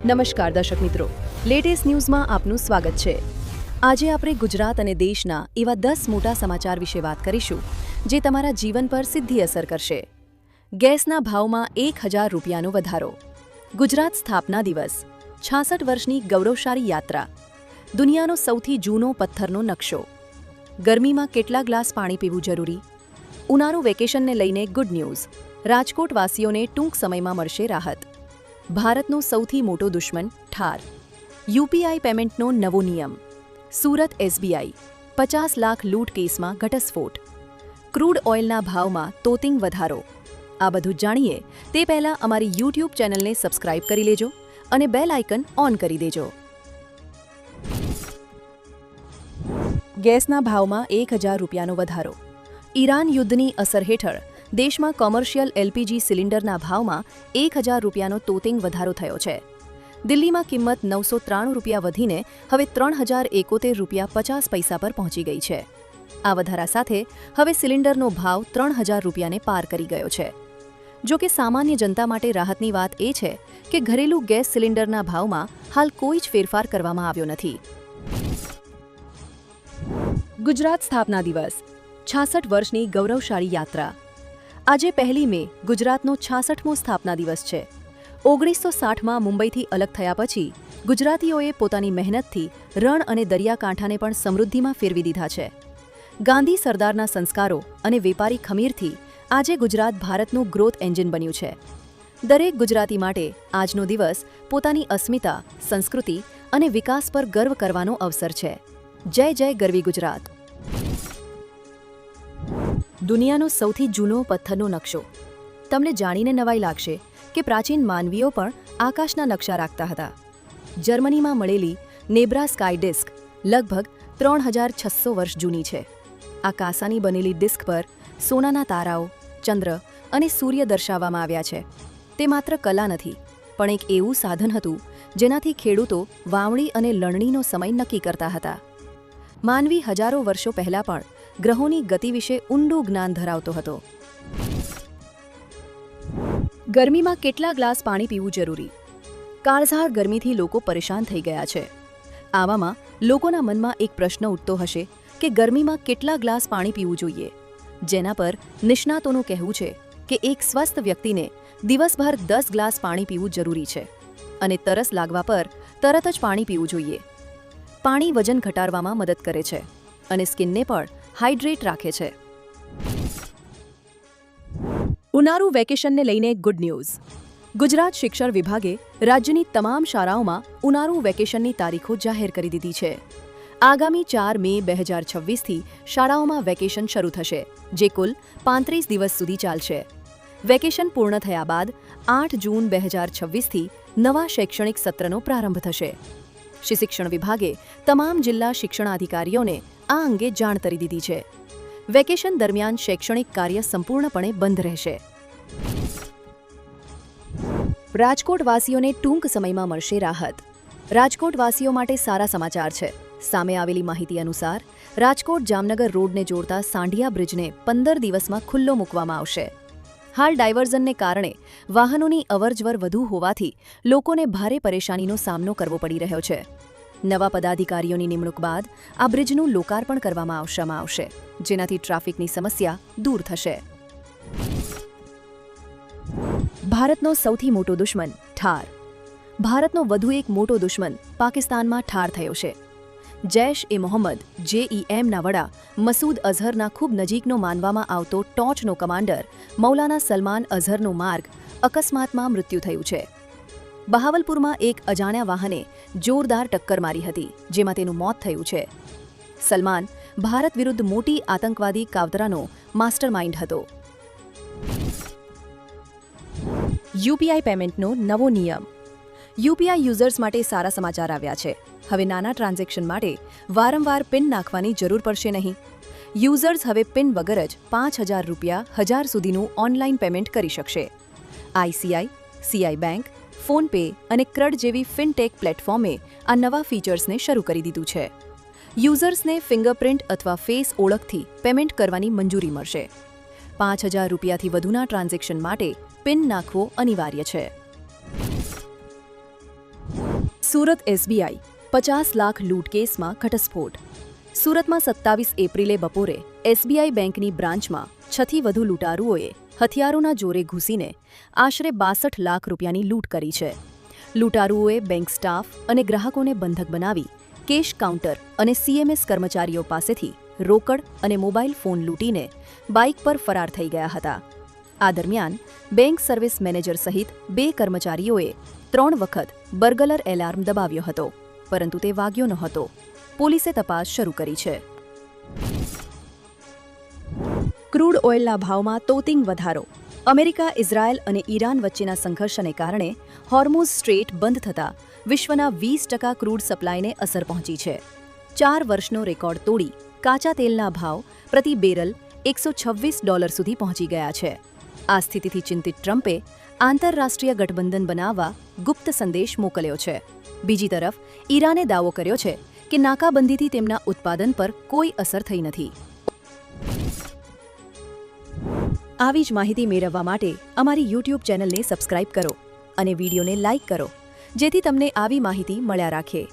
નમસ્કાર દર્શક મિત્રો, લેટેસ્ટ ન્યૂઝમાં આપનું સ્વાગત છે। આજે આપણે ગુજરાત અને દેશના એવા 10 મોટા સમાચાર વિશે વાત કરીશું જે તમારા જીવન પર સીધી અસર કરશે। ગેસના ભાવમાં 1000 રૂપિયાનો વધારો, ગુજરાત સ્થાપના દિવસ, 66 વર્ષની ગૌરવશાળી યાત્રા, દુનિયાનો સૌથી જૂનો પથ્થરનો નકશો, ગરમીમાં કેટલા ગ્લાસ પાણી પીવું જરૂરી, ઉનાળુ વેકેશનને લઈને ગુડ ન્યૂઝ, રાજકોટવાસીઓને ટૂંક સમયમાં મળશે રાહત, ભારતનો સૌથી મોટો દુશ્મન ઠાર, યુપીઆઈ પેમેન્ટનો નવો નિયમ, સુરત એસબીઆઈ 50 લાખ લૂંટ કેસમાં ઘટસ્ફોટ, ક્રૂડ ઓઇલના ભાવમાં તોતિંગ વધારો। આ બધું જાણીએ તે પહેલાં અમારી યુટ્યુબ ચેનલને સબસ્ક્રાઇબ કરી લેજો અને બેલ આઇકન ઓન કરી દેજો। ગેસના ભાવમાં 1000 રૂપિયાનો વધારો, ઈરાન યુદ્ધની અસર હેઠળ દેશમાં કોમર્શિયલ એલપીજી સિલિન્ડરના ભાવમાં 1000 રૂપિયાનો તોતિંગ વધારો થયો છે। દિલ્હીમાં કિંમત 993 રૂપિયા વધીને હવે 3071 રૂપિયા 50 પૈસા પર પહોંચી ગઈ છે। આ વધારા સાથે હવે સિલિન્ડરનો ભાવ 3000 રૂપિયાને પાર કરી ગયો છે। જો કે સામાન્ય જનતા માટે રાહતની વાત એ છે કે ઘરેલું ગેસ સિલિન્ડરના ભાવમાં હાલ કોઈ જ ફેરફાર કરવામાં આવ્યો નથી। ગુજરાત સ્થાપના દિવસ, 66 વર્ષની ગૌરવશાળી યાત્રા। આજે 1 મે ગુજરાતનો 66મો સ્થાપના દિવસ છે। 1960માં મુંબઈથી અલગ થયા પછી ગુજરાતીઓએ પોતાની મહેનતથી રણ અને દરિયાકાંઠાને પણ સમૃદ્ધિમાં ફેરવી દીધા છે। ગાંધી સરદારના સંસ્કારો અને વેપારી ખમીરથી આજે ગુજરાત ભારતનું ગ્રોથ એન્જિન બન્યું છે। દરેક ગુજરાતી માટે આજનો દિવસ પોતાની અસ્મિતા, સંસ્કૃતિ અને વિકાસ પર ગર્વ કરવાનો અવસર છે। જય જય ગરવી ગુજરાત। દુનિયાનો સૌથી જૂનો પથ્થરનો નકશો। તમને જાણીને નવાઈ લાગશે કે પ્રાચીન માનવીઓ પણ આકાશના નકશા રાખતા હતા। જર્મનીમાં મળેલી નેબ્રા સ્કાય ડિસ્ક લગભગ 3600 વર્ષ જૂની છે। આ કાંસાની બનેલી ડિસ્ક પર સોનાના તારાઓ, ચંદ્ર અને સૂર્ય દર્શાવવામાં આવ્યા છે। તે માત્ર કલા નથી, પણ એક એવું સાધન હતું જેનાથી ખેડૂતો વાવણી અને લણણીનો સમય નક્કી કરતા હતા। માનવી હજારો વર્ષો પહેલાં પણ ગ્રહોની ગતિ વિશે ઊંડું જ્ઞાન ધરાવતો હતો। ગરમીમાં કેટલા ગ્લાસ પાણી પીવું જરૂરી? કાળઝાળ ગરમીથી લોકો પરેશાન થઈ ગયા છે। આવામાં લોકોના મનમાં એક પ્રશ્ન ઉઠતો હશે કે ગરમીમાં કેટલા ગ્લાસ પાણી પીવું જોઈએ, જેના પર નિષ્ણાતોનું કહેવું છે કે એક સ્વસ્થ વ્યક્તિને દિવસભર 10 ગ્લાસ પાણી પીવું જરૂરી છે અને તરસ લાગવા પર તરત જ પાણી પીવું જોઈએ। પાણી વજન ઘટાડવામાં મદદ કરે છે અને સ્કિનને પણ હાઇડ્રેટ રાખે છે। ઉનાળુ વેકેશનને લઈને ગુડ ન્યૂઝ, ગુજરાત શિક્ષણ વિભાગે રાજ્યની તમામ શાળાઓમાં ઉનાળુ વેકેશનની તારીખો જાહેર કરી દીધી છે। આગામી 4 મે 2026થી શાળાઓમાં વેકેશન શરૂ થશે, જે કુલ 35 દિવસ સુધી ચાલશે। વેકેશન પૂર્ણ થયા બાદ 8 જૂન 2026થી નવા શૈક્ષણિક સત્રનો પ્રારંભ થશે। શિક્ષણ વિભાગે તમામ જિલ્લા શિક્ષણાધિકારીઓને આ અંગે જાણ કરી દીધી છે। વેકેશન દરમિયાન શૈક્ષણિક કાર્ય સંપૂર્ણપણે બંધ રહેશે। રાજકોટવાસીઓને ટૂંક સમયમાં મળશે રાહત। રાજકોટવાસીઓ માટે સારા સમાચાર છે। સામે આવેલી માહિતી અનુસાર રાજકોટ જામનગર રોડને જોડતા સાંઢિયા બ્રિજને 15 દિવસમાં ખુલ્લો મૂકવામાં આવશે। હાલ ડાયવર્ઝનને કારણે વાહનોની અવરજવર વધુ હોવાથી લોકોને ભારે પરેશાનીનો સામનો કરવો પડી રહ્યો છે। નવા પદાધિકારીઓની નિમણૂક બાદ આ બ્રિજનું લોકાર્પણ કરવામાં આવશે, જેનાથી ટ્રાફિકની સમસ્યા દૂર થશે। ભારતનો સૌથી મોટો દુશ્મન ઠાર। ભારતનો વધુ એક મોટો દુશ્મન પાકિસ્તાનમાં ઠાર થયો છે। જૈશ એ મોહમ્મદ JEMના વડા મસૂદ અઝહરના ખૂબ નજીકનો માનવામાં આવતો ટોચનો કમાન્ડર મૌલાના સલમાન અઝહરનો માર્ગ અકસ્માતમાં મૃત્યુ થયું છે। બહાવલપુરમાં એક અજાણ્યા વાહને જોરદાર ટક્કર મારી હતી, જેમાં તેનું મોત થયું છે। સલમાન ભારત વિરુદ્ધ મોટી આતંકવાદી કાવતરાનો માસ્ટરમાઇન્ડ હતો। યુપીઆઈ પેમેન્ટનો નવો નિયમ। યુપીઆઈ યુઝર્સ માટે સારા સમાચાર આવ્યા છે। હવે નાના ટ્રાન્ઝેક્શન માટે વારંવાર પિન નાખવાની જરૂર પડશે નહીં। યુઝર્સ હવે પિન વગર જ 5000 રૂપિયા 1000 સુધીનું ઓનલાઈન પેમેન્ટ કરી શકશે। આઈસીઆઈ, સીઆઈ બેંક, ફોનપે અને ક્રડ જેવી ફિનટેક પ્લેટફોર્મે આ નવા ફીચર્સને શરૂ કરી દીધું છે। યુઝર્સને ફિંગરપ્રિન્ટ અથવા ફેસ ઓળખથી પેમેન્ટ કરવાની મંજૂરી મળશે। 5000 રૂપિયાથી વધુના ટ્રાન્ઝેક્શન માટે પિન નાખવો અનિવાર્ય છે। સુરત એસબીઆઈ 50 લાખ લૂંટ કેસમાં ઘટસ્ફોટ. સુરતમાં 27 એપ્રિલે બપોરે એસબીઆઈ બેંકની બ્રાન્ચમાં 6થી વધુ લૂંટારુઓએ હથિયારોના જોરે ઘૂસીને આશરે 62 લાખ રૂપિયાની લૂંટ કરી છે. લૂંટારુઓએ બેંક સ્ટાફ અને ગ્રાહકોને બંધક બનાવી કેશ કાઉન્ટર અને સીએમએસ કર્મચારીઓ પાસેથી રોકડ અને મોબાઈલ ફોન લૂંટીને બાઇક પર ફરાર થઈ ગયા હતા. આ દરમિયાન બેંક સર્વિસ મેનેજર સહિત 2 કર્મચારીઓએ 3 વખત બર્ગલર એલાર્મ દબાવ્યો હતો, પરંતુ તે વાગ્યો ન હતો. પોલીસે તપાસ શરૂ કરી છે. ક્રૂડ ઓઇલના ભાવમાં તોતિંગ વધારો. અમેરિકા, ઇઝરાયલ અને ઈરાન વચ્ચેના સંઘર્ષને કારણે હોર્મુઝ સ્ટ્રેટ બંધ થતાં વિશ્વના 20% ક્રૂડ સપ્લાયને અસર પહોંચી છે. 4 વર્ષનો રેકોર્ડ તોડી કાચા તેલના ભાવ પ્રતિ બેરલ $126 સુધી પહોંચી ગયા છે. આ સ્થિતિથી ચિંતિત ટ્રમ્પે આંતરરાષ્ટ્રીય ગઠબંધન બનાવવા ગુપ્ત સંદેશ મોકલ્યો છે. બીજી તરફ ઈરાને દાવો કર્યો છે કે નાકાબંધીથી તેમના ઉત્પાદન પર કોઈ અસર થઈ નથી. આવી જ માહિતી મેળવવા માટે અમારી YouTube ચેનલને સબસ્ક્રાઇબ કરો અને વિડીયોને લાઇક કરો, જેથી તમને આવી માહિતી મળ્યા રાખે.